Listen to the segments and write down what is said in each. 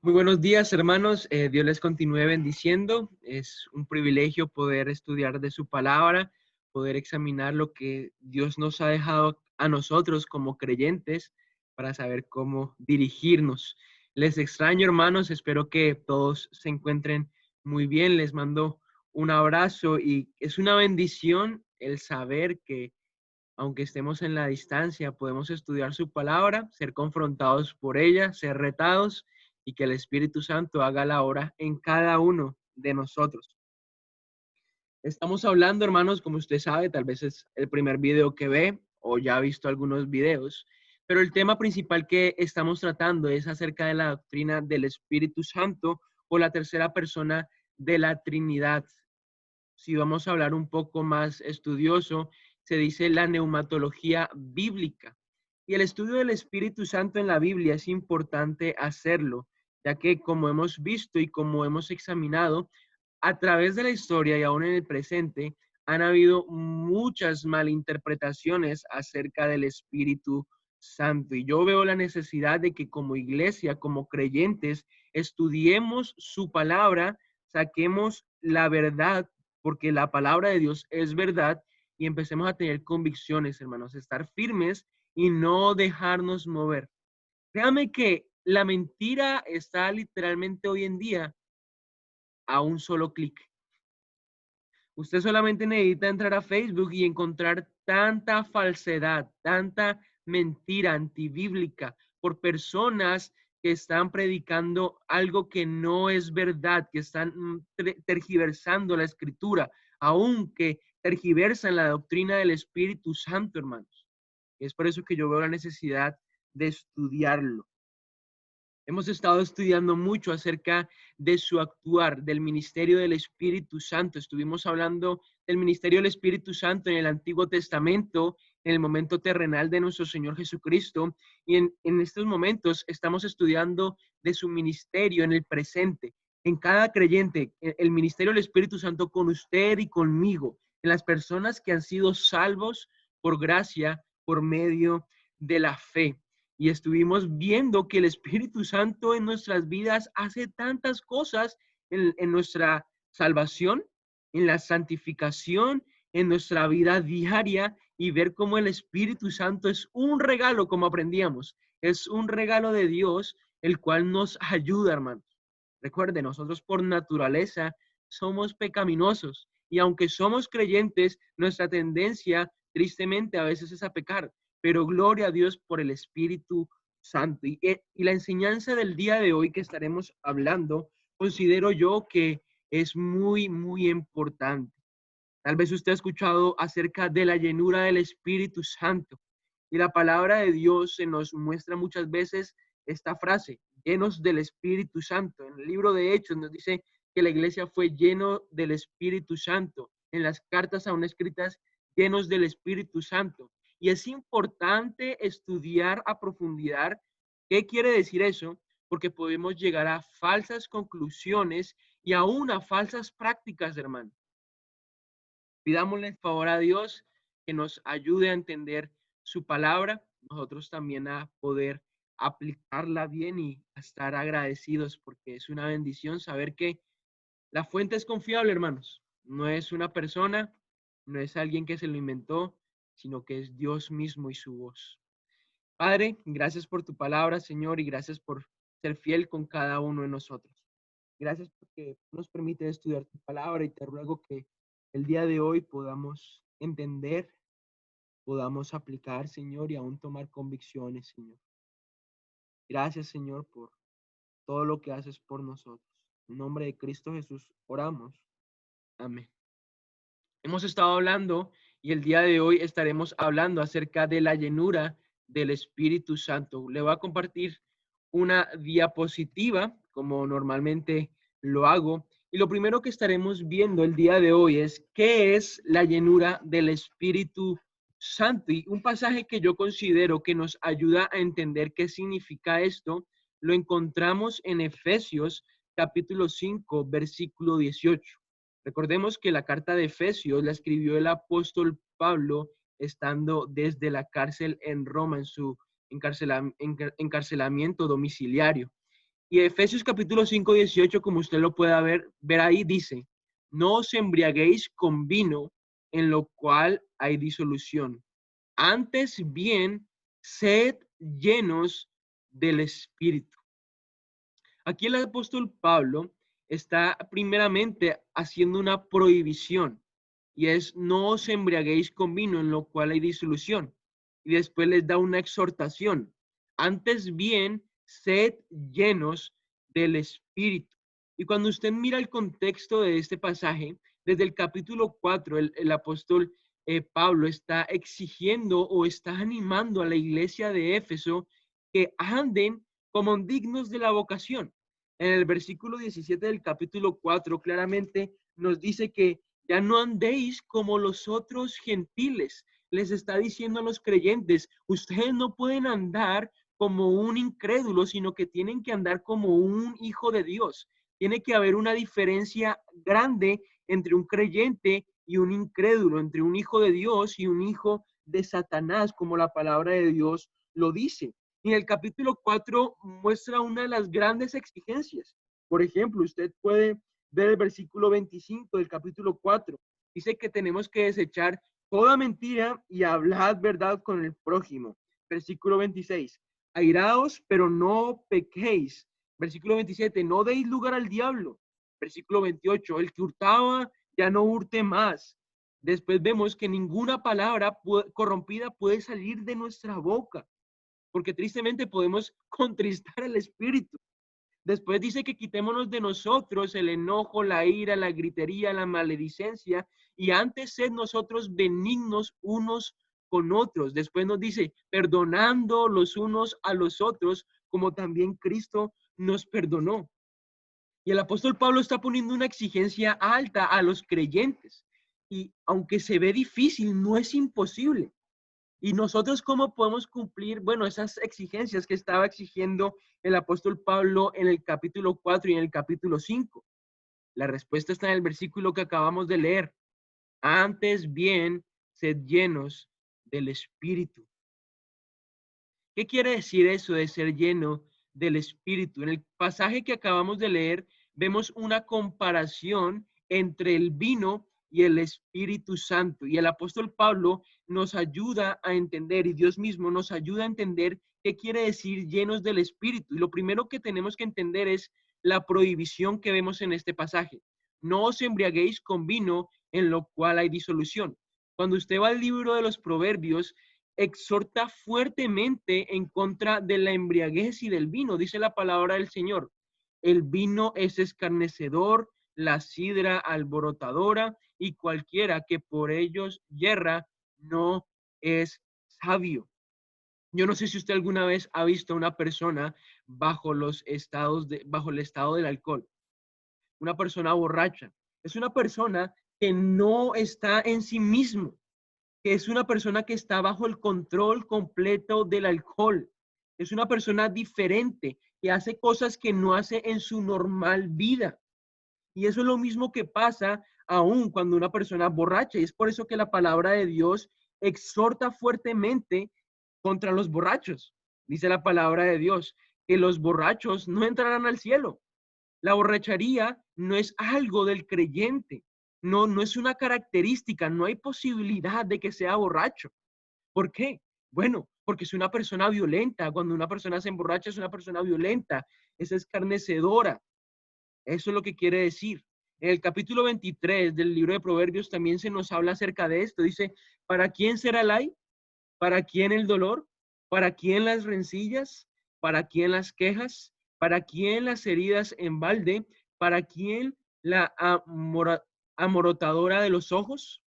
Muy buenos días, hermanos. Dios les continúe bendiciendo. Es un privilegio poder estudiar de su palabra, poder examinar lo que Dios nos ha dejado a nosotros como creyentes para saber cómo dirigirnos. Les extraño, hermanos. Espero que todos se encuentren muy bien. Les mando un abrazo y es una bendición el saber que aunque estemos en la distancia, podemos estudiar su palabra, ser confrontados por ella, ser retados y que el Espíritu Santo haga la obra en cada uno de nosotros. Estamos hablando, hermanos, como usted sabe, tal vez es el primer video que ve o ya ha visto algunos videos, pero el tema principal que estamos tratando es acerca de la doctrina del Espíritu Santo o la tercera persona de la Trinidad. Si vamos a hablar un poco más estudioso, se dice la neumatología bíblica. Y el estudio del Espíritu Santo en la Biblia es importante hacerlo, ya que como hemos visto y como hemos examinado, a través de la historia y aún en el presente, han habido muchas malinterpretaciones acerca del Espíritu Santo. Y yo veo la necesidad de que como iglesia, como creyentes, estudiemos su palabra, saquemos la verdad porque la palabra de Dios es verdad y empecemos a tener convicciones, hermanos, estar firmes y no dejarnos mover. Créame que la mentira está literalmente hoy en día a un solo clic. Usted solamente necesita entrar a Facebook y encontrar tanta falsedad, tanta mentira antibíblica por personas que están predicando algo que no es verdad, que están tergiversando la escritura, aunque tergiversan la doctrina del Espíritu Santo, hermanos. Es por eso que yo veo la necesidad de estudiarlo. Hemos estado estudiando mucho acerca de su actuar, del ministerio del Espíritu Santo. Estuvimos hablando del ministerio del Espíritu Santo en el Antiguo Testamento, en el momento terrenal de nuestro Señor Jesucristo. Y en estos momentos estamos estudiando de su ministerio en el presente, en cada creyente, el ministerio del Espíritu Santo con usted y conmigo, en las personas que han sido salvos por gracia, por medio de la fe. Y estuvimos viendo que el Espíritu Santo en nuestras vidas hace tantas cosas en nuestra salvación, en la santificación, en nuestra vida diaria y ver cómo el Espíritu Santo es un regalo, como aprendíamos, es un regalo de Dios, el cual nos ayuda, hermanos. Recuerden, nosotros por naturaleza somos pecaminosos y aunque somos creyentes, nuestra tendencia tristemente a veces es a pecar, pero gloria a Dios por el Espíritu Santo. Y la enseñanza del día de hoy que estaremos hablando, considero yo que es muy, muy importante. Tal vez usted ha escuchado acerca de la llenura del Espíritu Santo. Y la palabra de Dios se nos muestra muchas veces esta frase, llenos del Espíritu Santo. En el libro de Hechos nos dice que la iglesia fue lleno del Espíritu Santo. En las cartas aún escritas, llenos del Espíritu Santo. Y es importante estudiar a profundidad qué quiere decir eso, porque podemos llegar a falsas conclusiones y aún a falsas prácticas, hermano. Pidámosle el favor a Dios que nos ayude a entender su palabra, nosotros también a poder aplicarla bien y a estar agradecidos porque es una bendición saber que la fuente es confiable, hermanos. No es una persona, no es alguien que se lo inventó, sino que es Dios mismo y su voz. Padre, gracias por tu palabra, Señor, y gracias por ser fiel con cada uno de nosotros. Gracias porque nos permite estudiar tu palabra y te ruego que el día de hoy podamos entender, podamos aplicar, Señor, y aún tomar convicciones, Señor. Gracias, Señor, por todo lo que haces por nosotros. En nombre de Cristo Jesús oramos. Amén. Hemos estado hablando y el día de hoy estaremos hablando acerca de la llenura del Espíritu Santo. Le voy a compartir una diapositiva, como normalmente lo hago. Y lo primero que estaremos viendo el día de hoy es qué es la llenura del Espíritu Santo. Y un pasaje que yo considero que nos ayuda a entender qué significa esto, lo encontramos en Efesios capítulo 5, versículo 18. Recordemos que la carta de Efesios la escribió el apóstol Pablo estando desde la cárcel en Roma en su encarcelamiento domiciliario. Y Efesios capítulo 5, 18, como usted lo pueda ver ahí, dice, no os embriaguéis con vino, en lo cual hay disolución. Antes bien, sed llenos del Espíritu. Aquí el apóstol Pablo está primeramente haciendo una prohibición y es no os embriaguéis con vino en lo cual hay disolución. Y después les da una exhortación. Antes bien, sed llenos del Espíritu. Y cuando usted mira el contexto de este pasaje, desde el capítulo 4, el apóstol Pablo está exigiendo o está animando a la iglesia de Éfeso que anden como dignos de la vocación. En el versículo 17 del capítulo 4 claramente nos dice que ya no andéis como los otros gentiles. Les está diciendo a los creyentes, ustedes no pueden andar como un incrédulo, sino que tienen que andar como un hijo de Dios. Tiene que haber una diferencia grande entre un creyente y un incrédulo, entre un hijo de Dios y un hijo de Satanás, como la palabra de Dios lo dice. Y en el capítulo 4 muestra una de las grandes exigencias. Por ejemplo, usted puede ver el versículo 25 del capítulo 4. Dice que tenemos que desechar toda mentira y hablar verdad con el prójimo. Versículo 26. Airaos, pero no pequéis. Versículo 27. No deis lugar al diablo. Versículo 28. El que hurtaba, ya no hurte más. Después vemos que ninguna palabra corrompida puede salir de nuestra boca, porque tristemente podemos contristar al Espíritu. Después dice que quitémonos de nosotros el enojo, la ira, la gritería, la maledicencia, y antes sed nosotros benignos unos con otros. Después nos dice, perdonando los unos a los otros, como también Cristo nos perdonó. Y el apóstol Pablo está poniendo una exigencia alta a los creyentes. Y aunque se ve difícil, no es imposible. ¿Y nosotros cómo podemos cumplir, bueno, esas exigencias que estaba exigiendo el apóstol Pablo en el capítulo 4 y en el capítulo 5? La respuesta está en el versículo que acabamos de leer. Antes bien, sed llenos del Espíritu. ¿Qué quiere decir eso de ser lleno del Espíritu? En el pasaje que acabamos de leer, vemos una comparación entre el vino y el Espíritu Santo. Y el apóstol Pablo nos ayuda a entender, y Dios mismo nos ayuda a entender qué quiere decir llenos del Espíritu. Y lo primero que tenemos que entender es la prohibición que vemos en este pasaje. No os embriaguéis con vino en lo cual hay disolución. Cuando usted va al libro de los Proverbios, exhorta fuertemente en contra de la embriaguez y del vino. Dice la palabra del Señor. El vino es escarnecedor, la sidra alborotadora, y cualquiera que por ellos yerra no es sabio. Yo no sé si usted alguna vez ha visto a una persona bajo el estado del alcohol, una persona borracha. Es una persona que no está en sí mismo, que es una persona que está bajo el control completo del alcohol. Es una persona diferente, que hace cosas que no hace en su normal vida. Y eso es lo mismo que pasa aún cuando una persona borracha. Y es por eso que la palabra de Dios exhorta fuertemente contra los borrachos. Dice la palabra de Dios que los borrachos no entrarán al cielo. La borrachería no es algo del creyente, no es una característica, no hay posibilidad de que sea borracho. ¿Por qué? Bueno, porque es una persona violenta. Cuando una persona se emborracha es una persona violenta, es escarnecedora. Eso es lo que quiere decir. En el capítulo 23 del libro de Proverbios también se nos habla acerca de esto. Dice, ¿para quién será el ay? ¿Para quién el dolor? ¿Para quién las rencillas? ¿Para quién las quejas? ¿Para quién las heridas en balde? ¿Para quién la amorotadora de los ojos?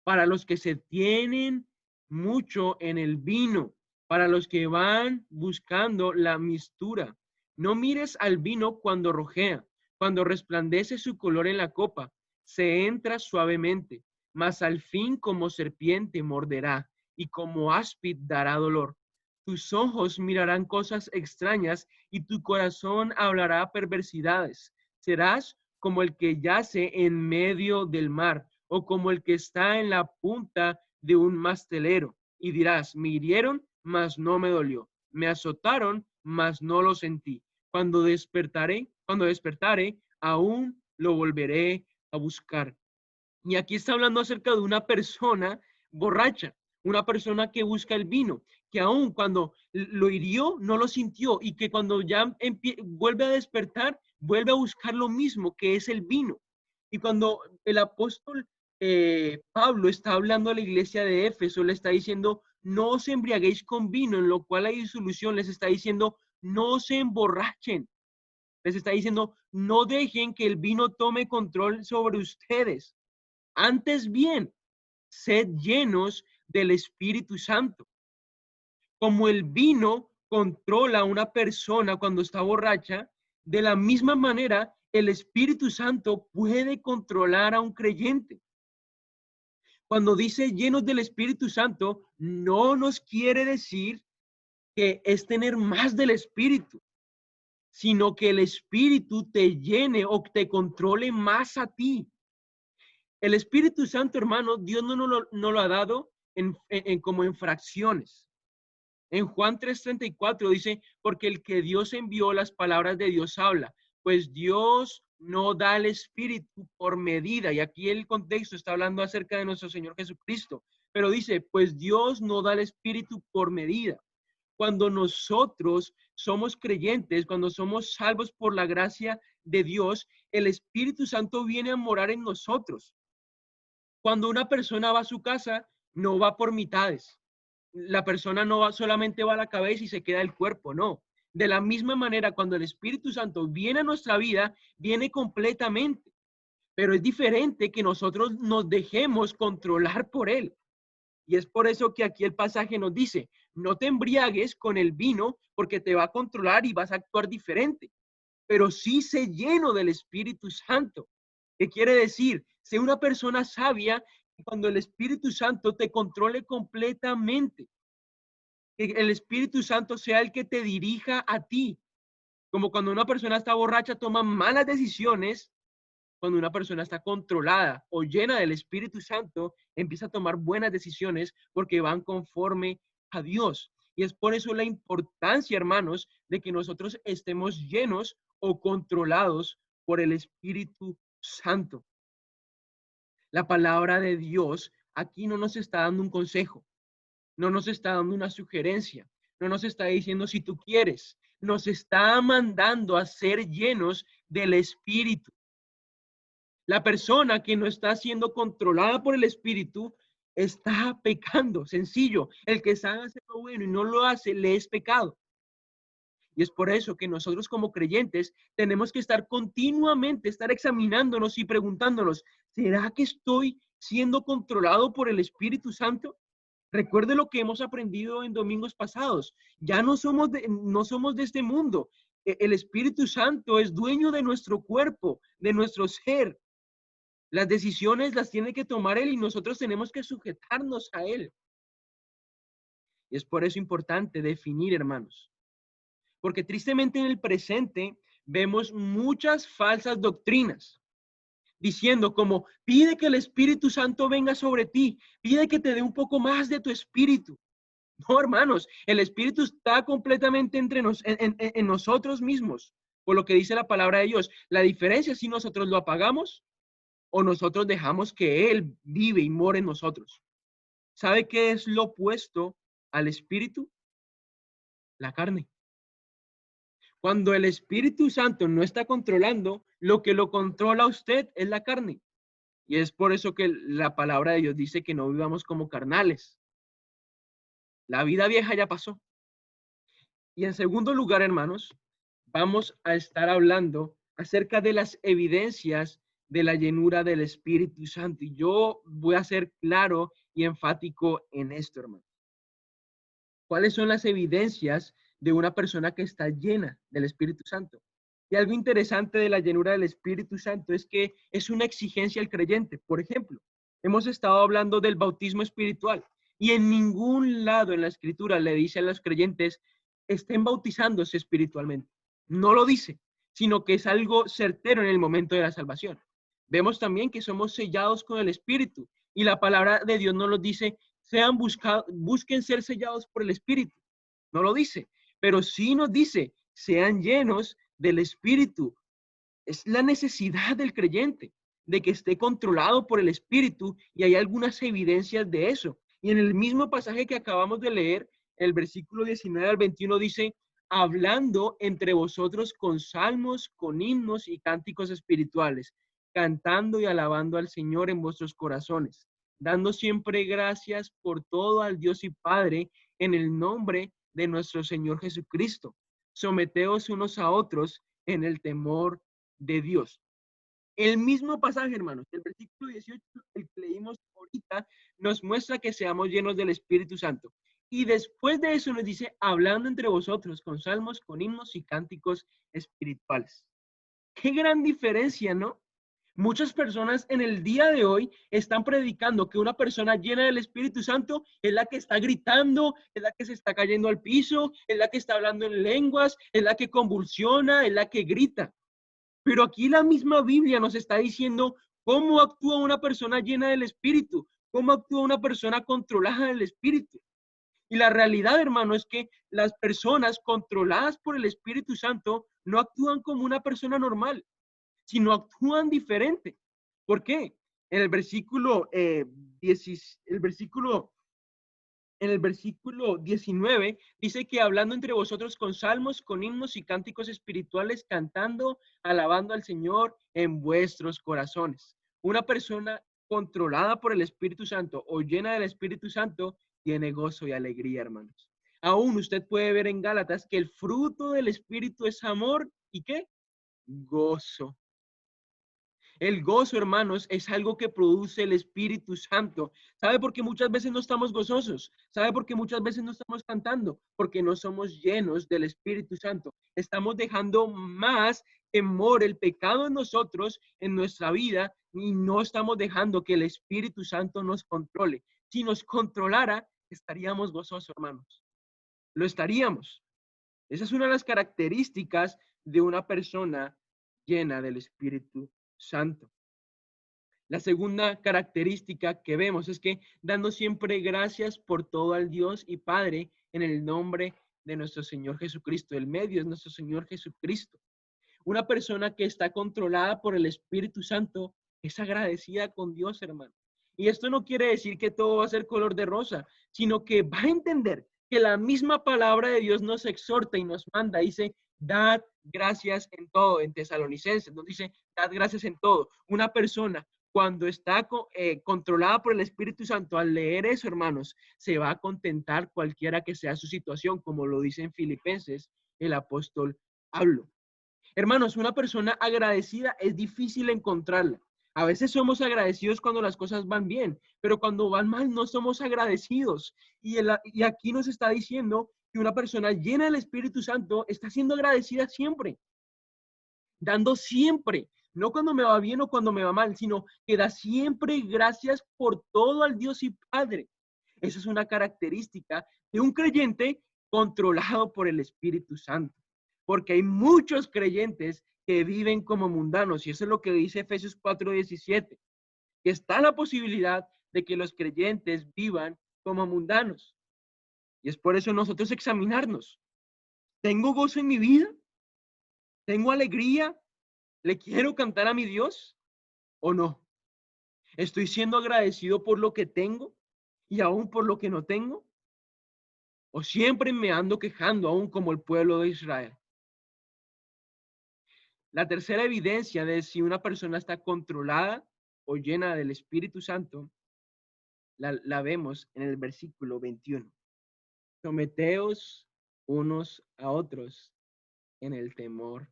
Para los que se tienen mucho en el vino, para los que van buscando la mistura. No mires al vino cuando rojea, cuando resplandece su color en la copa, se entra suavemente, mas al fin como serpiente morderá y como áspid dará dolor. Tus ojos mirarán cosas extrañas y tu corazón hablará perversidades. Serás como el que yace en medio del mar o como el que está en la punta de un mastelero. Y dirás, me hirieron, mas no me dolió. Me azotaron, mas no lo sentí. cuando despertare, aún lo volveré a buscar. Y aquí está hablando acerca de una persona borracha, una persona que busca el vino, que aún cuando lo hirió, no lo sintió, y que cuando ya vuelve a despertar, vuelve a buscar lo mismo, que es el vino. Y cuando el apóstol Pablo está hablando a la iglesia de Éfeso, le está diciendo, no os embriaguéis con vino, en lo cual hay disolución, les está diciendo, no se emborrachen. Les está diciendo, no dejen que el vino tome control sobre ustedes. Antes bien, sed llenos del Espíritu Santo. Como el vino controla a una persona cuando está borracha, de la misma manera el Espíritu Santo puede controlar a un creyente. Cuando dice llenos del Espíritu Santo, no nos quiere decir que es tener más del Espíritu, sino que el Espíritu te llene o te controle más a ti. El Espíritu Santo, hermano, Dios no lo ha dado como en fracciones. En Juan 3:34 dice, porque el que Dios envió, las palabras de Dios habla, pues Dios no da el Espíritu por medida. Y aquí el contexto está hablando acerca de nuestro Señor Jesucristo. Pero dice, pues Dios no da el Espíritu por medida. Cuando nosotros somos creyentes, cuando somos salvos por la gracia de Dios, el Espíritu Santo viene a morar en nosotros. Cuando una persona va a su casa, no va por mitades. La persona no va, solamente va a la cabeza y se queda el cuerpo, no. De la misma manera, cuando el Espíritu Santo viene a nuestra vida, viene completamente. Pero es diferente que nosotros nos dejemos controlar por él. Y es por eso que aquí el pasaje nos dice, no te embriagues con el vino porque te va a controlar y vas a actuar diferente. Pero sí sé lleno del Espíritu Santo. ¿Qué quiere decir? Sé una persona sabia cuando el Espíritu Santo te controle completamente. Que el Espíritu Santo sea el que te dirija a ti. Como cuando una persona está borracha, toma malas decisiones. Cuando una persona está controlada o llena del Espíritu Santo, empieza a tomar buenas decisiones porque van conforme a Dios. Y es por eso la importancia, hermanos, de que nosotros estemos llenos o controlados por el Espíritu Santo. La palabra de Dios aquí no nos está dando un consejo, no nos está dando una sugerencia, no nos está diciendo si tú quieres, nos está mandando a ser llenos del Espíritu. La persona que no está siendo controlada por el Espíritu está pecando, sencillo. El que sabe hacer lo bueno y no lo hace, le es pecado. Y es por eso que nosotros como creyentes tenemos que estar continuamente, estar examinándonos y preguntándonos, ¿será que estoy siendo controlado por el Espíritu Santo? Recuerde lo que hemos aprendido en domingos pasados. Ya no somos de este mundo. El Espíritu Santo es dueño de nuestro cuerpo, de nuestro ser. Las decisiones las tiene que tomar Él y nosotros tenemos que sujetarnos a Él. Y es por eso importante definir, hermanos. Porque tristemente en el presente vemos muchas falsas doctrinas diciendo como pide que el Espíritu Santo venga sobre ti, pide que te dé un poco más de tu espíritu. No, hermanos, el Espíritu está completamente en nosotros mismos, por lo que dice la palabra de Dios. La diferencia es si nosotros lo apagamos o nosotros dejamos que Él vive y more en nosotros. ¿Sabe qué es lo opuesto al Espíritu? La carne. Cuando el Espíritu Santo no está controlando, lo que lo controla a usted es la carne. Y es por eso que la palabra de Dios dice que no vivamos como carnales. La vida vieja ya pasó. Y en segundo lugar, hermanos, vamos a estar hablando acerca de las evidencias de la llenura del Espíritu Santo. Y yo voy a ser claro y enfático en esto, hermano. ¿Cuáles son las evidencias de una persona que está llena del Espíritu Santo? Y algo interesante de la llenura del Espíritu Santo es que es una exigencia al creyente. Por ejemplo, hemos estado hablando del bautismo espiritual y en ningún lado en la Escritura le dice a los creyentes estén bautizándose espiritualmente. No lo dice, sino que es algo certero en el momento de la salvación. Vemos también que somos sellados con el Espíritu y la palabra de Dios nos lo dice, busquen ser sellados por el Espíritu. No lo dice, pero sí nos dice, sean llenos del Espíritu. Es la necesidad del creyente de que esté controlado por el Espíritu, y hay algunas evidencias de eso. Y en el mismo pasaje que acabamos de leer, el versículo 19 al 21 dice, hablando entre vosotros con salmos, con himnos y cánticos espirituales, cantando y alabando al Señor en vuestros corazones, dando siempre gracias por todo al Dios y Padre en el nombre de nuestro Señor Jesucristo. Someteos unos a otros en el temor de Dios. El mismo pasaje, hermanos, el versículo 18, el que leímos ahorita, nos muestra que seamos llenos del Espíritu Santo. Y después de eso nos dice, hablando entre vosotros con salmos, con himnos y cánticos espirituales. Qué gran diferencia, ¿no? Muchas personas en el día de hoy están predicando que una persona llena del Espíritu Santo es la que está gritando, es la que se está cayendo al piso, es la que está hablando en lenguas, es la que convulsiona, es la que grita. Pero aquí la misma Biblia nos está diciendo cómo actúa una persona llena del Espíritu, cómo actúa una persona controlada del Espíritu. Y la realidad, hermano, es que las personas controladas por el Espíritu Santo no actúan como una persona normal, sino actúan diferente. ¿Por qué? En el versículo, el versículo en el versículo 19 dice que hablando entre vosotros con salmos, con himnos y cánticos espirituales, cantando, alabando al Señor en vuestros corazones. Una persona controlada por el Espíritu Santo o llena del Espíritu Santo tiene gozo y alegría, hermanos. Aún usted puede ver en Gálatas que el fruto del Espíritu es amor y ¿qué? Gozo. El gozo, hermanos, es algo que produce el Espíritu Santo. ¿Sabe por qué muchas veces no estamos gozosos? ¿Sabe por qué muchas veces no estamos cantando? Porque no somos llenos del Espíritu Santo. Estamos dejando más temor, el pecado en nosotros, en nuestra vida, y no estamos dejando que el Espíritu Santo nos controle. Si nos controlara, estaríamos gozosos, hermanos. Lo estaríamos. Esa es una de las características de una persona llena del Espíritu Santo. La segunda característica que vemos es que dando siempre gracias por todo al Dios y Padre en el nombre de nuestro Señor Jesucristo. El medio es nuestro Señor Jesucristo. Una persona que está controlada por el Espíritu Santo es agradecida con Dios, hermano. Y esto no quiere decir que todo va a ser color de rosa, sino que va a entender que la misma palabra de Dios nos exhorta y nos manda. Dice, dad gracias en todo, en Tesalonicenses, nos dice, dad gracias en todo. Una persona cuando está controlada por el Espíritu Santo, al leer eso, hermanos, se va a contentar cualquiera que sea su situación, como lo dice en Filipenses el apóstol Pablo. Hermanos, una persona agradecida es difícil encontrarla. A veces somos agradecidos cuando las cosas van bien, pero cuando van mal no somos agradecidos. Y aquí nos está diciendo que una persona llena del Espíritu Santo está siendo agradecida siempre, dando siempre, no cuando me va bien o cuando me va mal, sino que da siempre gracias por todo al Dios y Padre. Esa es una característica de un creyente controlado por el Espíritu Santo, porque hay muchos creyentes que viven como mundanos, y eso es lo que dice Efesios 4:17, que está la posibilidad de que los creyentes vivan como mundanos. Y es por eso nosotros examinarnos. ¿Tengo gozo en mi vida? ¿Tengo alegría? ¿Le quiero cantar a mi Dios o no? ¿Estoy siendo agradecido por lo que tengo y aún por lo que no tengo? ¿O siempre me ando quejando aún como el pueblo de Israel? La tercera evidencia de si una persona está controlada o llena del Espíritu Santo, la vemos en el versículo 21. Someteos unos a otros en el temor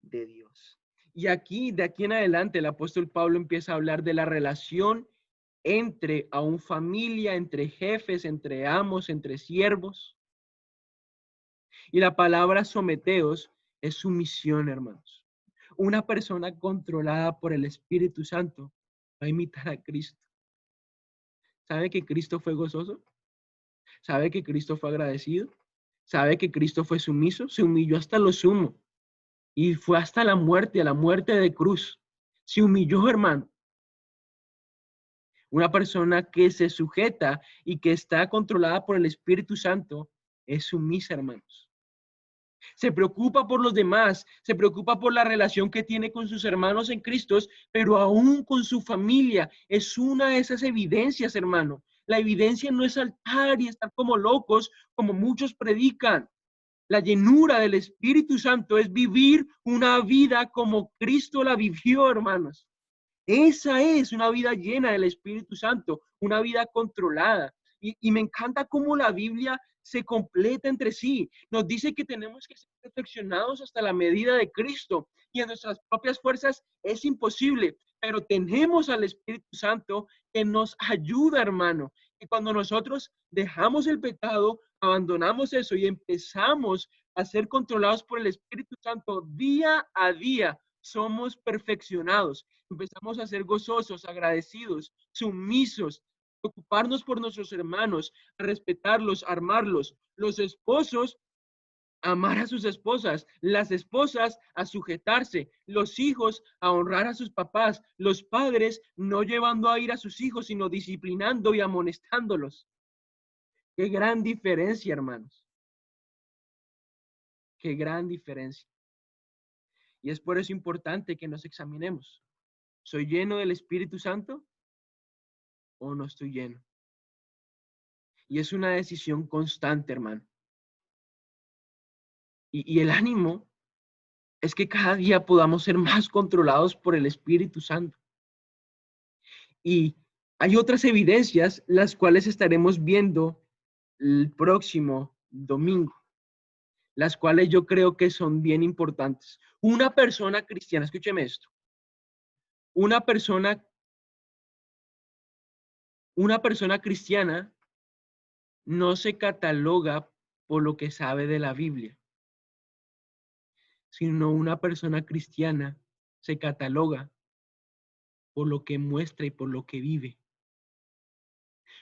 de Dios. Y aquí, de aquí en adelante, el apóstol Pablo empieza a hablar de la relación entre aún familia, entre jefes, entre amos, entre siervos. Y la palabra someteos es sumisión, hermanos. Una persona controlada por el Espíritu Santo va a imitar a Cristo. ¿Sabe que Cristo fue gozoso? ¿Sabe que Cristo fue agradecido? ¿Sabe que Cristo fue sumiso? Se humilló hasta lo sumo y fue hasta la muerte, a la muerte de cruz. Se humilló, hermano. Una persona que se sujeta y que está controlada por el Espíritu Santo es sumisa, hermanos. Se preocupa por los demás, se preocupa por la relación que tiene con sus hermanos en Cristo, pero aún con su familia. Es una de esas evidencias, hermano. La evidencia no es saltar y estar como locos, como muchos predican. La llenura del Espíritu Santo es vivir una vida como Cristo la vivió, hermanos. Esa es una vida llena del Espíritu Santo, una vida controlada. Y me encanta cómo la Biblia se completa entre sí. Nos dice que tenemos que ser perfeccionados hasta la medida de Cristo y en nuestras propias fuerzas es imposible, pero tenemos al Espíritu Santo que nos ayuda, hermano. Y cuando nosotros dejamos el pecado, abandonamos eso y empezamos a ser controlados por el Espíritu Santo día a día, somos perfeccionados. Empezamos a ser gozosos, agradecidos, sumisos, preocuparnos por nuestros hermanos, a respetarlos, a armarlos. Los esposos, amar a sus esposas, las esposas a sujetarse, los hijos a honrar a sus papás, los padres no llevando a ir a sus hijos, sino disciplinando y amonestándolos. Qué gran diferencia, hermanos. Qué gran diferencia. Y es por eso importante que nos examinemos. ¿Soy lleno del Espíritu Santo o no estoy lleno? Y es una decisión constante, hermano. Y el ánimo es que cada día podamos ser más controlados por el Espíritu Santo. Y hay otras evidencias, las cuales estaremos viendo el próximo domingo, las cuales yo creo que son bien importantes. Una persona cristiana, escúcheme esto, una persona, una persona cristiana no se cataloga por lo que sabe de la Biblia, sino una persona cristiana se cataloga por lo que muestra y por lo que vive.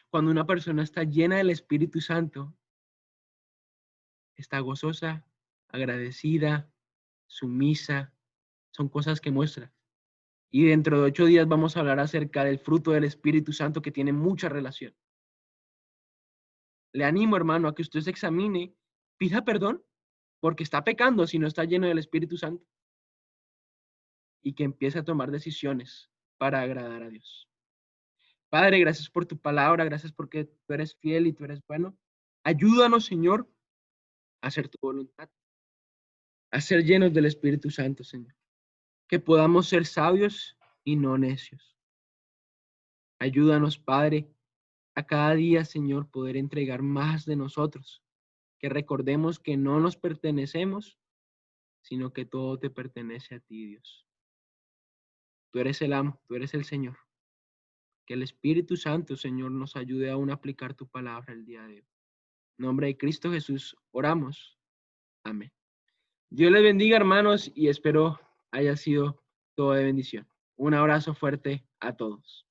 Cuando una persona está llena del Espíritu Santo, está gozosa, agradecida, sumisa, son cosas que muestra. Y dentro de 8 días vamos a hablar acerca del fruto del Espíritu Santo que tiene mucha relación. Le animo, hermano, a que usted se examine, pida perdón, porque está pecando si no está lleno del Espíritu Santo, y que empiece a tomar decisiones para agradar a Dios. Padre, gracias por tu palabra, gracias porque tú eres fiel y tú eres bueno. Ayúdanos, Señor, a hacer tu voluntad, a ser llenos del Espíritu Santo, Señor. Que podamos ser sabios y no necios. Ayúdanos, Padre, a cada día, Señor, poder entregar más de nosotros. Que recordemos que no nos pertenecemos, sino que todo te pertenece a ti, Dios. Tú eres el amo, tú eres el Señor. Que el Espíritu Santo, Señor, nos ayude aún a aplicar tu palabra el día de hoy. En nombre de Cristo Jesús, oramos. Amén. Dios les bendiga, hermanos, y espero haya sido todo de bendición. Un abrazo fuerte a todos.